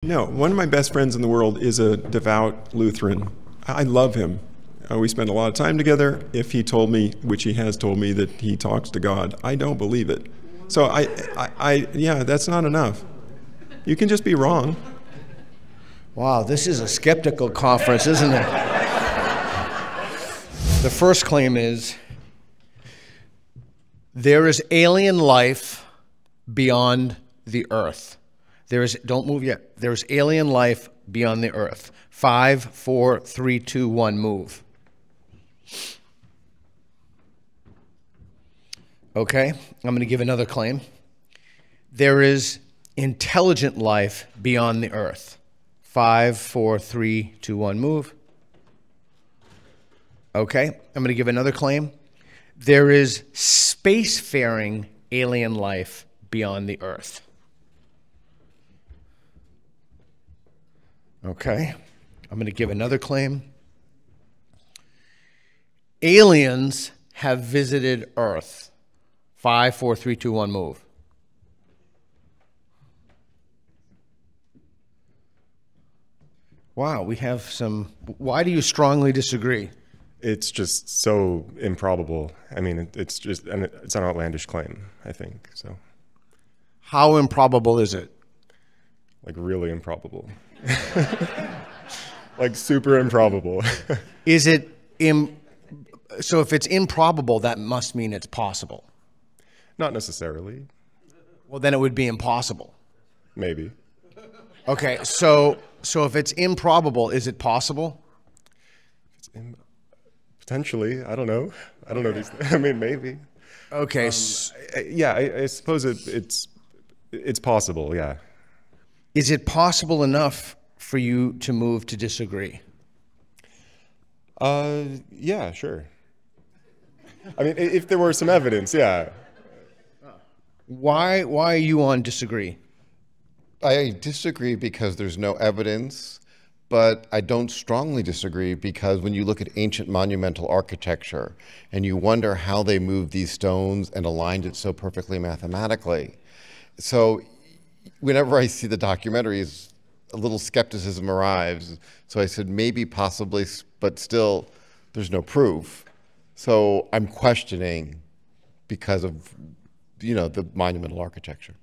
No, one of my best friends in the world is a devout Lutheran. I love him. We spend a lot of time together. If he told me, which he has told me, that he talks to God, I don't believe it. So yeah, that's not enough. You can just be wrong. Wow, this is a skeptical conference, isn't it? The first claim is, there is alien life beyond the Earth. Don't move yet. There's alien life beyond the Earth. 5, 4, 3, 2, 1, move. Okay, I'm going to give another claim. There is intelligent life beyond the Earth. 5, 4, 3, 2, 1, move. Okay, I'm going to give another claim. There is spacefaring alien life beyond the Earth. Okay, I'm going to give another claim. Aliens have visited Earth. 5, 4, 3, 2, 1, move. Wow, we have some. Why do you strongly disagree? It's just so improbable. I mean, it's an outlandish claim, I think. So, how improbable is it? Like really improbable. Like super improbable. Is it so if it's improbable, that must mean it's possible. Not necessarily. Well, then it would be impossible. Maybe. Okay, so if it's improbable, is it possible? Potentially. I don't know. I don't know these. I mean, maybe. Okay. Yeah, I suppose it's possible. Yeah. Is it possible enough for you to move to disagree? Yeah, sure. I mean, if there were some evidence, yeah. Why are you on disagree? I disagree because there's no evidence, but I don't strongly disagree because when you look at ancient monumental architecture and you wonder how they moved these stones and aligned it so perfectly mathematically. So whenever I see the documentaries, a little skepticism arrives. So I said, maybe, possibly, but still, there's no proof. So I'm questioning because of, the monumental architecture.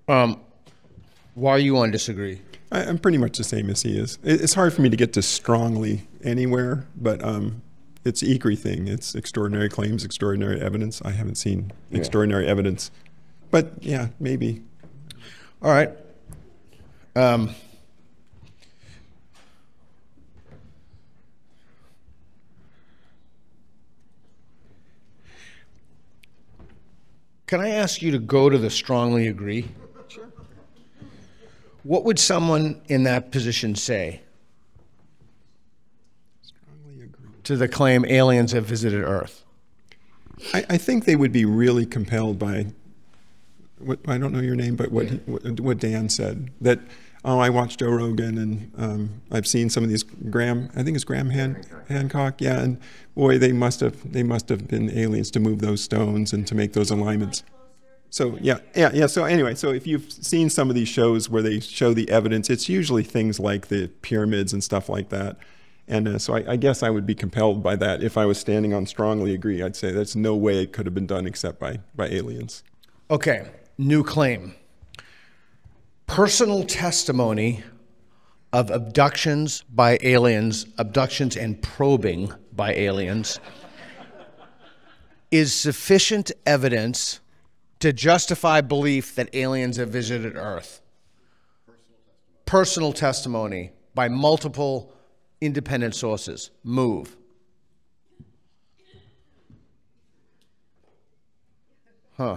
Why are you on disagree? I'm pretty much the same as he is. It's hard for me to get to strongly anywhere, but it's the ECRI thing. It's extraordinary claims, extraordinary evidence. I haven't seen extraordinary evidence, but yeah, maybe. All right. Can I ask you to go to the strongly agree? Sure. What would someone in that position say Strongly agree to the claim aliens have visited Earth? I think they would be really compelled by I don't know your name, but what Dan said, that, I watched Joe Rogan and I've seen some of these I think it's Graham Hancock, yeah, and boy, they must have been aliens to move those stones and to make those alignments. So yeah. So anyway, so if you've seen some of these shows where they show the evidence, it's usually things like the pyramids and stuff like that. And so I guess I would be compelled by that. If I was standing on strongly agree, I'd say there's no way it could have been done except by aliens. Okay, new claim. Personal testimony of abductions by aliens, abductions and probing by aliens, is sufficient evidence to justify belief that aliens have visited Earth. Personal testimony by multiple independent sources. Move. Huh.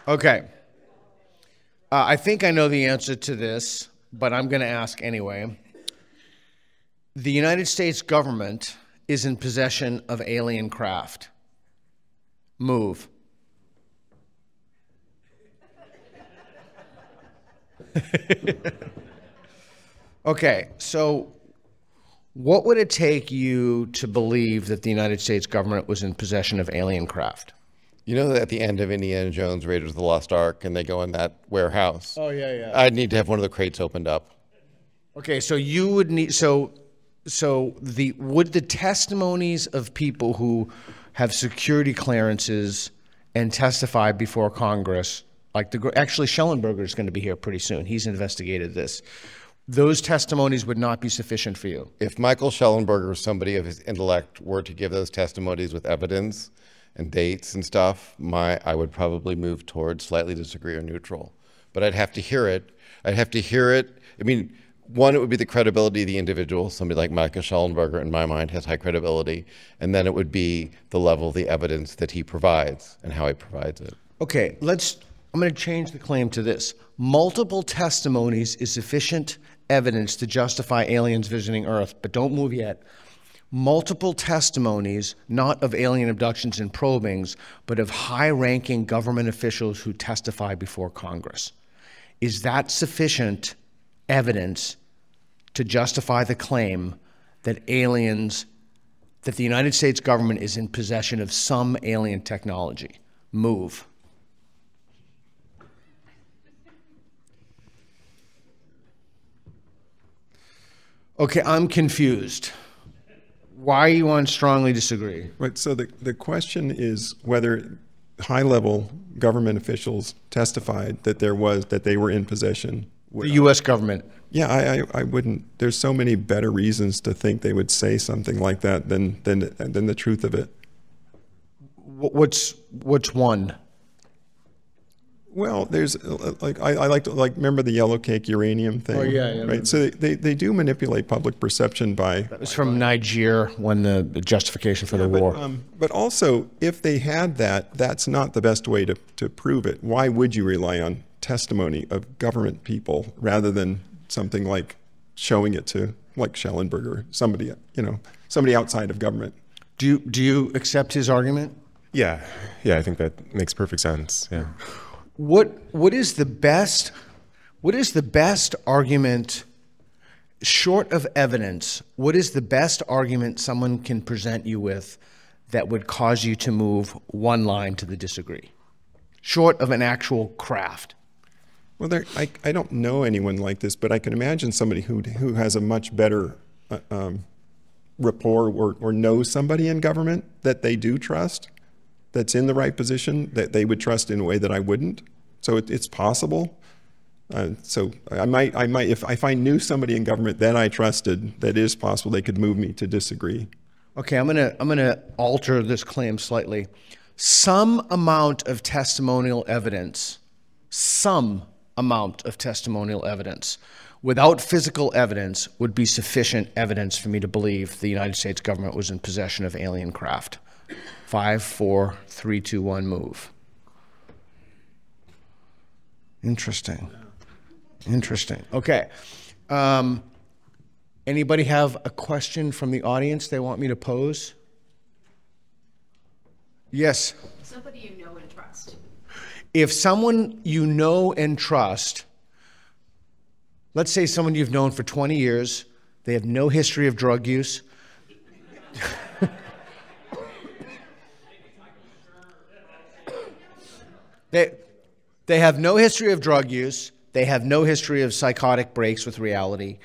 Okay. I think I know the answer to this, but I'm going to ask anyway. The United States government is in possession of alien craft. Move. Okay, so what would it take you to believe that the United States government was in possession of alien craft? You know that at the end of Indiana Jones, Raiders of the Lost Ark, and they go in that warehouse? Oh, yeah, yeah. I'd need to have one of the crates opened up. Okay, so you would need, would the testimonies of people who have security clearances and testify before Congress, like actually Schellenberger is going to be here pretty soon. He's investigated this. Those testimonies would not be sufficient for you. If Michael Schellenberger or somebody of his intellect were to give those testimonies with evidence and dates and stuff, I would probably move towards slightly disagree or neutral. But I'd have to hear it. I'd have to hear it. I mean, one, it would be the credibility of the individual. Somebody like Michael Schellenberger, in my mind, has high credibility. And then it would be the level of the evidence that he provides and how he provides it. Okay, I'm going to change the claim to this. Multiple testimonies is sufficient evidence to justify aliens visiting Earth, but don't move yet. Multiple testimonies, not of alien abductions and probings, but of high-ranking government officials who testify before Congress. Is that sufficient evidence to justify the claim that the United States government is in possession of some alien technology? Move. Okay, I'm confused. Why you want to strongly disagree? Right, so the question is whether high-level government officials testified that they were in possession. The U.S. government. Yeah, I wouldn't. There's so many better reasons to think they would say something like that than the truth of it. What's one? Well, there's I like to remember the yellow cake uranium thing. Oh yeah. Right. So they do manipulate public perception by. That was from Niger when the justification for the war. But also, if they had that, that's not the best way to prove it. Why would you rely on testimony of government people rather than something like showing it to like Schellenberger, somebody outside of government? Do you accept his argument? Yeah, I think that makes perfect sense. Yeah. What is the best argument, short of evidence, what is the best argument someone can present you with that would cause you to move one line to the disagree, short of an actual craft? Well, I don't know anyone like this, but I can imagine somebody who has a much better rapport or knows somebody in government that they do trust, that's in the right position, that they would trust in a way that I wouldn't. So it's possible. So I might, if I knew somebody in government that I trusted, that is possible they could move me to disagree. Okay, I'm gonna alter this claim slightly. Some amount of testimonial evidence, without physical evidence would be sufficient evidence for me to believe the United States government was in possession of alien craft. 5, 4, 3, 2, 1, move. Interesting. Okay. Anybody have a question from the audience they want me to pose? Yes. Somebody you know and trust. If someone you know and trust, let's say someone you've known for 20 years, they have no history of drug use. They have no history of drug use. They have no history of psychotic breaks with reality.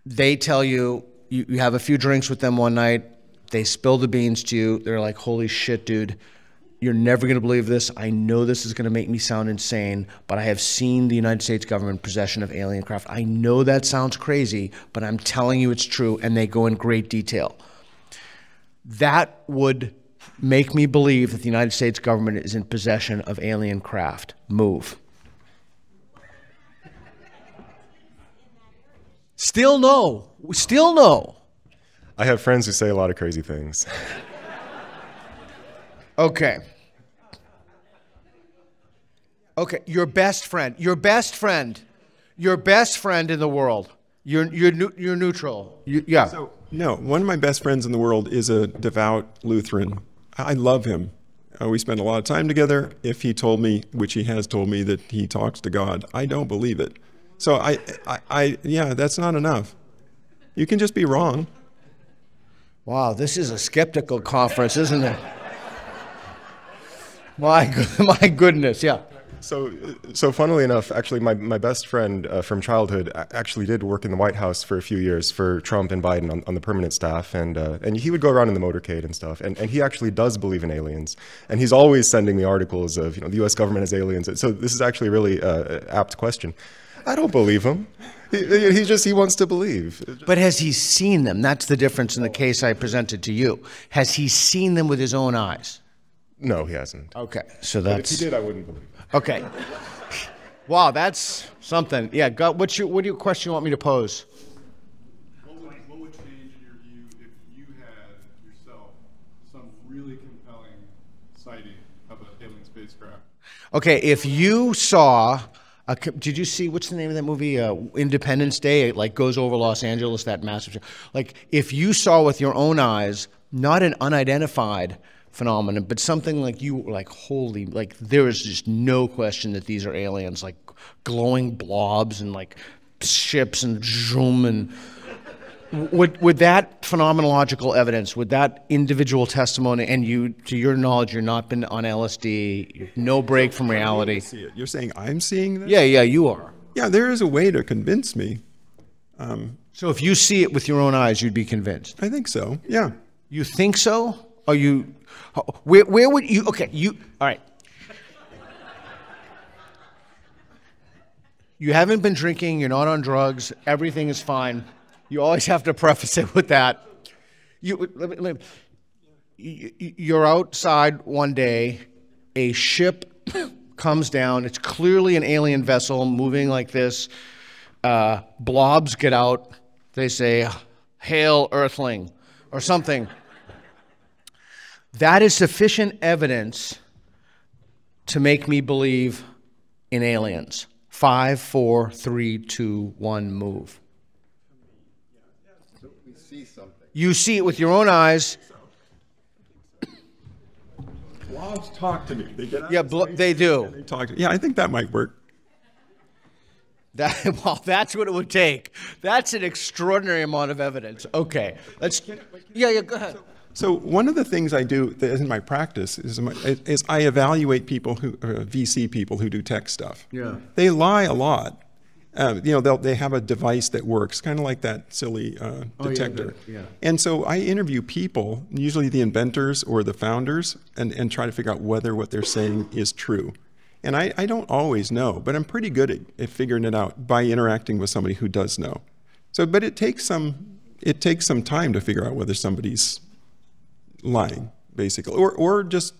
They tell you, you have a few drinks with them one night. They spill the beans to you. They're like, holy shit, dude. You're never going to believe this. I know this is going to make me sound insane, but I have seen the United States government in possession of alien craft. I know that sounds crazy, but I'm telling you it's true, and they go in great detail. That would make me believe that the United States government is in possession of alien craft. Move. Still no. Still no. I have friends who say a lot of crazy things. Okay. Okay, your best friend in the world. You're neutral. Yeah. So, no, one of my best friends in the world is a devout Lutheran. I love him. We spend a lot of time together. If he told me, which he has told me, that he talks to God, I don't believe it. So yeah, that's not enough. You can just be wrong. Wow, this is a skeptical conference, isn't it? My goodness, yeah. So funnily enough, actually, my best friend from childhood actually did work in the White House for a few years for Trump and Biden on the permanent staff, and he would go around in the motorcade and stuff, and he actually does believe in aliens, and he's always sending me articles of, the U.S. government has aliens. So this is actually a really apt question. I don't believe him. He wants to believe. But has he seen them? That's the difference in the case I presented to you. Has he seen them with his own eyes? No, he hasn't. Okay, so But that's... if he did, I wouldn't believe it. Okay. Wow, that's something. Yeah, what your question you want me to pose? What would change in your view if you had yourself some really compelling sighting of an alien spacecraft? Okay, if you saw, did you see, what's the name of that movie, Independence Day? It like goes over Los Angeles, that massive, like if you saw with your own eyes, not an unidentified phenomenon, but something like you were like, holy, like there is just no question that these are aliens, like glowing blobs and like ships and zoom, and would that phenomenological evidence, would that individual testimony, and you, to your knowledge, you're not been on LSD, no break from reality. See it. You're saying I'm seeing this? Yeah, you are. Yeah, there is a way to convince me. So if you see it with your own eyes, you'd be convinced. I think so. Yeah. You think so? Are you? Where would you? Okay, all right. You haven't been drinking. You're not on drugs. Everything is fine. You always have to preface it with that. You're outside one day. A ship comes down. It's clearly an alien vessel moving like this. Blobs get out. They say, "Hail, Earthling," or something. That is sufficient evidence to make me believe in aliens. 5, 4, 3, 2, 1, move. We see something. You see it with your own eyes. Blobs talk to me. They get out Yeah, of space they do. and they talk to me. Yeah, I think that might work. Well, that's what it would take. That's an extraordinary amount of evidence. Okay, let's. Yeah, go ahead. So one of the things I do that is in my practice is I evaluate people who VC people who do tech stuff. Yeah. They lie a lot. They have a device that works, kind of like that silly detector. Yeah. And so I interview people, usually the inventors or the founders, and try to figure out whether what they're saying is true. And I don't always know, but I'm pretty good at figuring it out by interacting with somebody who does know. So, but it takes some time to figure out whether somebody's lying, basically, or just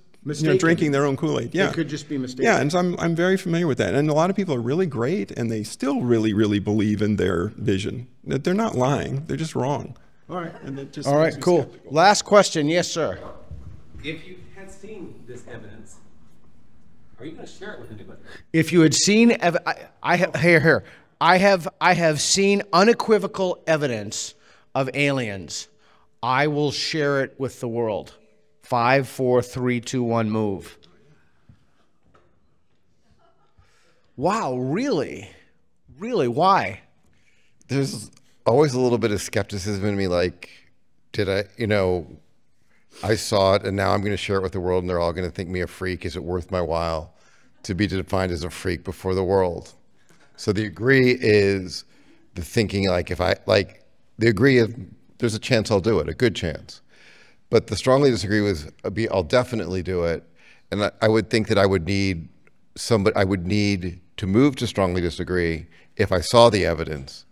drinking their own Kool-Aid. Yeah, It could just be mistaken. yeah, and so I'm very familiar with that. And a lot of people are really great, and they still really, really believe in their vision. That they're not lying; they're just wrong. All right. And that just All right, makes me cool. skeptical. Last question. Yes, sir. If you had seen this evidence, are you going to share it with anybody? If you had seen, I have seen unequivocal evidence of aliens. I will share it with the world. 5, 4, 3, 2, 1, move. Wow, really? Really, why? There's always a little bit of skepticism in me, like, did I saw it and now I'm going to share it with the world and they're all going to think me a freak. Is it worth my while to be defined as a freak before the world? So the agree is the thinking, like, the agree of, there's a chance I'll do it, a good chance. But the strongly disagree was, I'll definitely do it. And I would think that I would need to move to strongly disagree if I saw the evidence,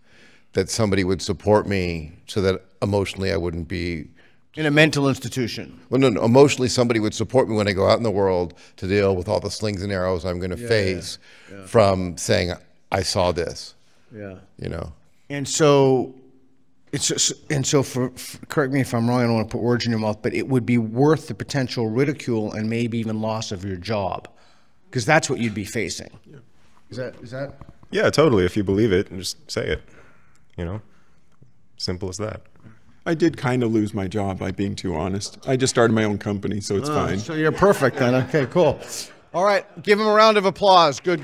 that somebody would support me so that emotionally I wouldn't be. In a mental institution. Well, no, emotionally somebody would support me when I go out in the world to deal with all the slings and arrows I'm going to face from saying, I saw this. Yeah. And so, correct me if I'm wrong, I don't want to put words in your mouth, but it would be worth the potential ridicule and maybe even loss of your job, because that's what you'd be facing. Yeah. Is that? Yeah, totally. If you believe it, just say it. Simple as that. I did kind of lose my job by being too honest. I just started my own company, so it's fine. So you're perfect then. Okay, cool. All right, give him a round of applause. Good.